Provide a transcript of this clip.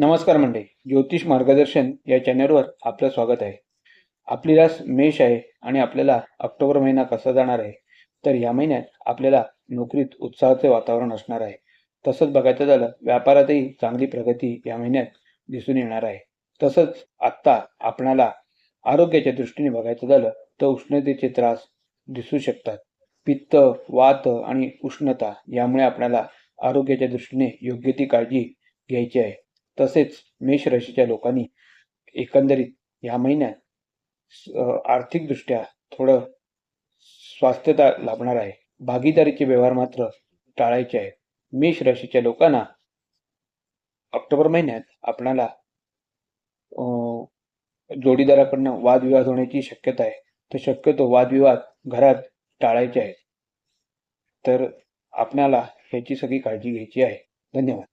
नमस्कार मंडळी, ज्योतिष मार्गदर्शन या चॅनलवर आपलं स्वागत आहे. आपली रास मेष आहे आणि आपल्याला ऑक्टोबर महिना कसा जाणार आहे, तर या महिन्यात आपल्याला नोकरीत उत्साहाचे वातावरण असणार आहे. तसंच बघायचं झालं व्यापारातही चांगली प्रगती या महिन्यात दिसून येणार आहे. तसंच आत्ता आपणाला आरोग्याच्या दृष्टीने बघायचं झालं तर उष्णतेचे त्रास दिसू शकतात. पित्त, वात आणि उष्णता यामुळे आपल्याला आरोग्याच्या दृष्टीने योग्य ती काळजी घ्यायची आहे. तसेच मेष राशीच्या लोकांनी एकंदरीत या महिन्यात आर्थिकदृष्ट्या थोडं स्वास्थ्यता लाभणार आहे. भागीदारीचे व्यवहार मात्र टाळायचे आहेत. मेष राशीच्या लोकांना ऑक्टोबर महिन्यात आपणाला जोडीदाराकडनं वादविवाद होण्याची शक्यता आहे. तर शक्यतो वादविवाद घरात टाळायचे आहेत. तर आपणाला ह्याची सगळी काळजी घ्यायची आहे. धन्यवाद.